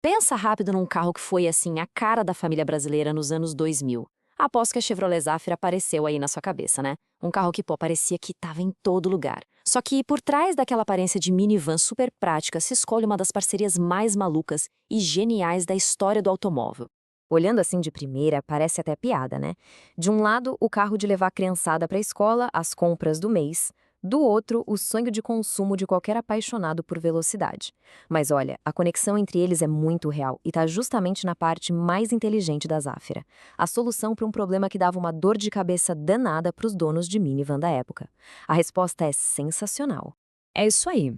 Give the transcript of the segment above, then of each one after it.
Pensa rápido num carro que foi, assim, a cara da família brasileira nos anos 2000. Aposto que a Chevrolet Zafira apareceu aí na sua cabeça, né? Um carro que, pô, parecia que estava em todo lugar. Só que por trás daquela aparência de minivan super prática se escolhe uma das parcerias mais malucas e geniais da história do automóvel. Olhando assim de primeira, parece até piada, né? De um lado, o carro de levar a criançada para a escola, as compras do mês. Do outro, o sonho de consumo de qualquer apaixonado por velocidade. Mas olha, a conexão entre eles é muito real e está justamente na parte mais inteligente da Zafira. A solução para um problema que dava uma dor de cabeça danada para os donos de minivan da época. A resposta é sensacional. É isso aí,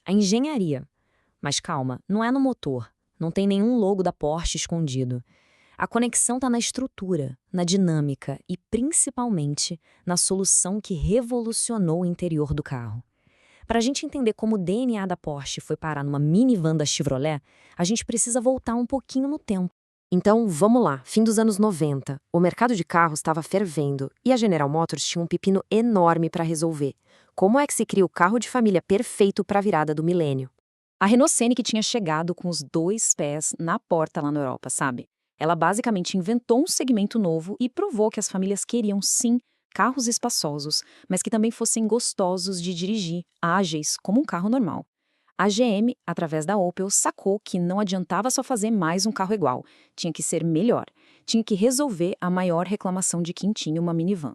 a engenharia. Mas calma, não é no motor. Não tem nenhum logo da Porsche escondido. A conexão está na estrutura, na dinâmica e, principalmente, na solução que revolucionou o interior do carro. Para a gente entender como o DNA da Porsche foi parar numa minivan da Chevrolet, a gente precisa voltar um pouquinho no tempo. Então, vamos lá, fim dos anos 90, o mercado de carros estava fervendo e a General Motors tinha um pepino enorme para resolver. Como é que se cria o carro de família perfeito para a virada do milênio? A Renault Scenic tinha chegado com os dois pés na porta lá na Europa, sabe? Ela basicamente inventou um segmento novo e provou que as famílias queriam, sim, carros espaçosos, mas que também fossem gostosos de dirigir, ágeis, como um carro normal. A GM, através da Opel, sacou que não adiantava só fazer mais um carro igual, tinha que ser melhor, tinha que resolver a maior reclamação de quem tinha uma minivan.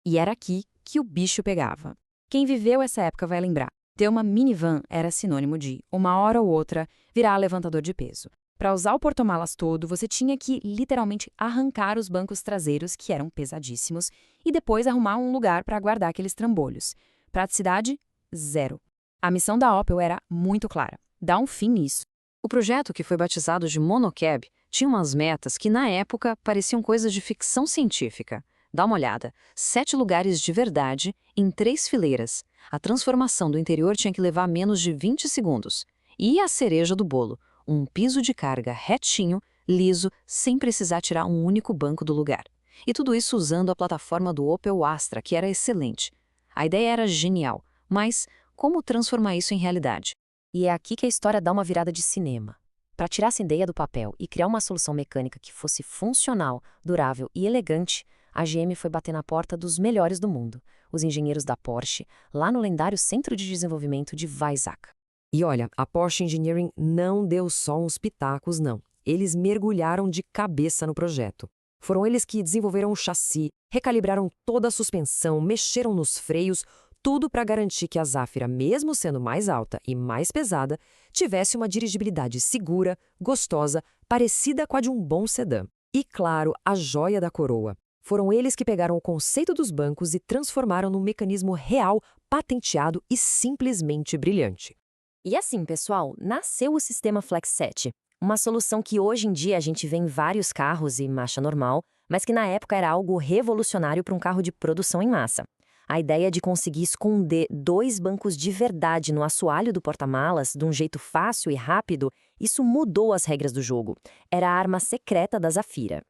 E era aqui que o bicho pegava. Quem viveu essa época vai lembrar. Ter uma minivan era sinônimo de, uma hora ou outra, virar levantador de peso. Para usar o porta-malas todo, você tinha que literalmente arrancar os bancos traseiros, que eram pesadíssimos, e depois arrumar um lugar para guardar aqueles trambolhos. Praticidade? Zero. A missão da Opel era muito clara: dar um fim nisso. O projeto, que foi batizado de Monocab, tinha umas metas que, na época, pareciam coisas de ficção científica. Dá uma olhada: 7 lugares de verdade em 3 fileiras. A transformação do interior tinha que levar menos de 20 segundos. E a cereja do bolo: um piso de carga retinho, liso, sem precisar tirar um único banco do lugar. E tudo isso usando a plataforma do Opel Astra, que era excelente. A ideia era genial, mas como transformar isso em realidade? E é aqui que a história dá uma virada de cinema. Para tirar essa ideia do papel e criar uma solução mecânica que fosse funcional, durável e elegante, a GM foi bater na porta dos melhores do mundo, os engenheiros da Porsche, lá no lendário Centro de Desenvolvimento de Weizsäcker. E olha, a Porsche Engineering não deu só uns pitacos, não. Eles mergulharam de cabeça no projeto. Foram eles que desenvolveram o chassi, recalibraram toda a suspensão, mexeram nos freios, tudo para garantir que a Zafira, mesmo sendo mais alta e mais pesada, tivesse uma dirigibilidade segura, gostosa, parecida com a de um bom sedã. E claro, a joia da coroa. Foram eles que pegaram o conceito dos bancos e transformaram num mecanismo real, patenteado e simplesmente brilhante. E assim, pessoal, nasceu o sistema Flex7, uma solução que hoje em dia a gente vê em vários carros e marcha normal, mas que na época era algo revolucionário para um carro de produção em massa. A ideia de conseguir esconder 2 bancos de verdade no assoalho do porta-malas de um jeito fácil e rápido, isso mudou as regras do jogo. Era a arma secreta da Zafira.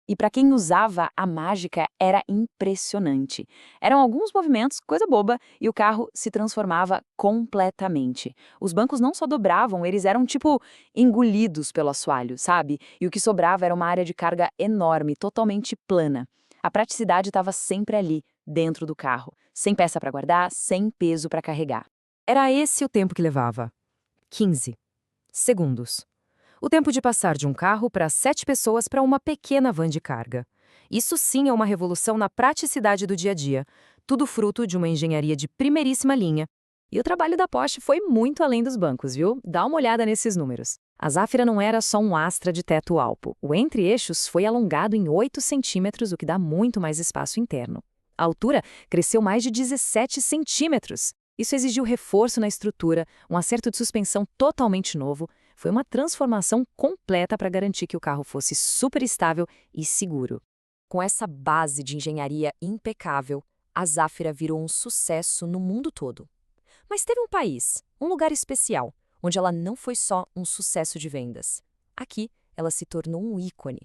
E para quem usava, a mágica era impressionante. Eram alguns movimentos, coisa boba, e o carro se transformava completamente. Os bancos não só dobravam, eles eram tipo engolidos pelo assoalho, sabe? E o que sobrava era uma área de carga enorme, totalmente plana. A praticidade estava sempre ali, dentro do carro, sem peça para guardar, sem peso para carregar. Era esse o tempo que levava: 15 segundos. O tempo de passar de um carro para 7 pessoas para uma pequena van de carga. Isso sim é uma revolução na praticidade do dia a dia, tudo fruto de uma engenharia de primeiríssima linha. E o trabalho da Porsche foi muito além dos bancos, viu? Dá uma olhada nesses números. A Zafira não era só um Astra de teto alto. O entre-eixos foi alongado em 8 centímetros, o que dá muito mais espaço interno. A altura cresceu mais de 17 centímetros. Isso exigiu reforço na estrutura, um acerto de suspensão totalmente novo. Foi uma transformação completa para garantir que o carro fosse super estável e seguro. Com essa base de engenharia impecável, a Zafira virou um sucesso no mundo todo. Mas teve um país, um lugar especial, onde ela não foi só um sucesso de vendas. Aqui, ela se tornou um ícone.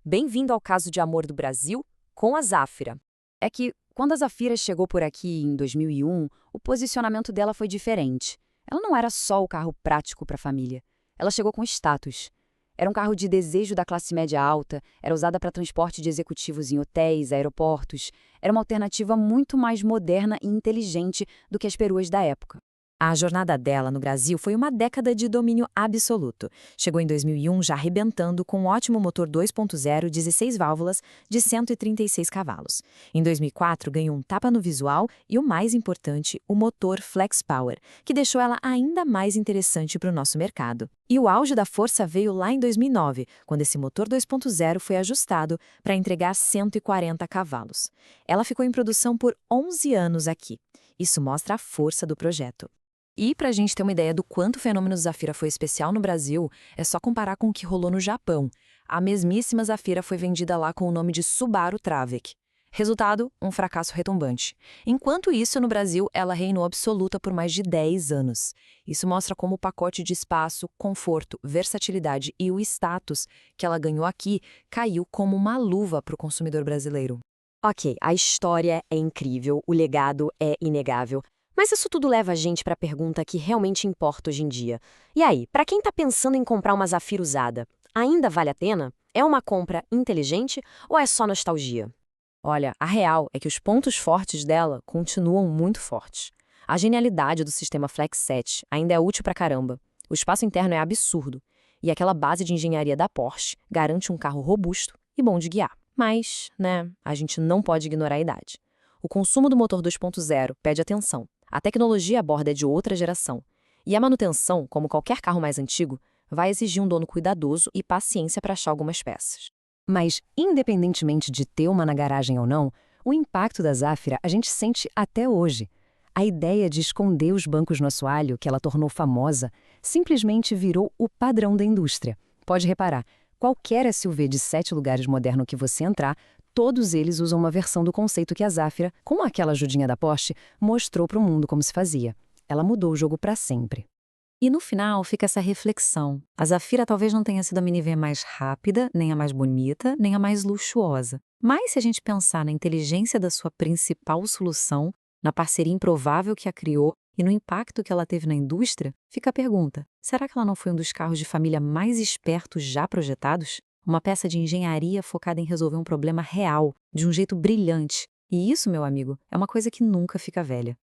Bem-vindo ao caso de amor do Brasil com a Zafira. É que, quando a Zafira chegou por aqui em 2001, o posicionamento dela foi diferente. Ela não era só o carro prático para a família. Ela chegou com status. Era um carro de desejo da classe média alta, era usada para transporte de executivos em hotéis, aeroportos. Era uma alternativa muito mais moderna e inteligente do que as peruas da época. A jornada dela no Brasil foi uma década de domínio absoluto. Chegou em 2001 já arrebentando com um ótimo motor 2.0, 16 válvulas, de 136 cavalos. Em 2004 ganhou um tapa no visual e, o mais importante, o motor Flex Power, que deixou ela ainda mais interessante para o nosso mercado. E o auge da força veio lá em 2009, quando esse motor 2.0 foi ajustado para entregar 140 cavalos. Ela ficou em produção por 11 anos aqui. Isso mostra a força do projeto. E para a gente ter uma ideia do quanto o fenômeno Zafira foi especial no Brasil, é só comparar com o que rolou no Japão. A mesmíssima Zafira foi vendida lá com o nome de Subaru Travick. Resultado, um fracasso retumbante. Enquanto isso, no Brasil, ela reinou absoluta por mais de 10 anos. Isso mostra como o pacote de espaço, conforto, versatilidade e o status que ela ganhou aqui caiu como uma luva para o consumidor brasileiro. Ok, a história é incrível, o legado é inegável. Mas isso tudo leva a gente para a pergunta que realmente importa hoje em dia. E aí, para quem está pensando em comprar uma Zafira usada, ainda vale a pena? É uma compra inteligente ou é só nostalgia? Olha, a real é que os pontos fortes dela continuam muito fortes. A genialidade do sistema FlexSet ainda é útil pra caramba. O espaço interno é absurdo. E aquela base de engenharia da Porsche garante um carro robusto e bom de guiar. Mas, a gente não pode ignorar a idade. O consumo do motor 2.0 pede atenção. A tecnologia a bordo é de outra geração. E a manutenção, como qualquer carro mais antigo, vai exigir um dono cuidadoso e paciência para achar algumas peças. Mas, independentemente de ter uma na garagem ou não, o impacto da Zafira a gente sente até hoje. A ideia de esconder os bancos no assoalho, que ela tornou famosa, simplesmente virou o padrão da indústria. Pode reparar, qualquer SUV de 7 lugares moderno que você entrar, todos eles usam uma versão do conceito que a Zafira, com aquela ajudinha da Porsche, mostrou para o mundo como se fazia. Ela mudou o jogo para sempre. E no final fica essa reflexão. A Zafira talvez não tenha sido a minivan mais rápida, nem a mais bonita, nem a mais luxuosa. Mas se a gente pensar na inteligência da sua principal solução, na parceria improvável que a criou e no impacto que ela teve na indústria, fica a pergunta: será que ela não foi um dos carros de família mais espertos já projetados? Uma peça de engenharia focada em resolver um problema real, de um jeito brilhante. E isso, meu amigo, é uma coisa que nunca fica velha.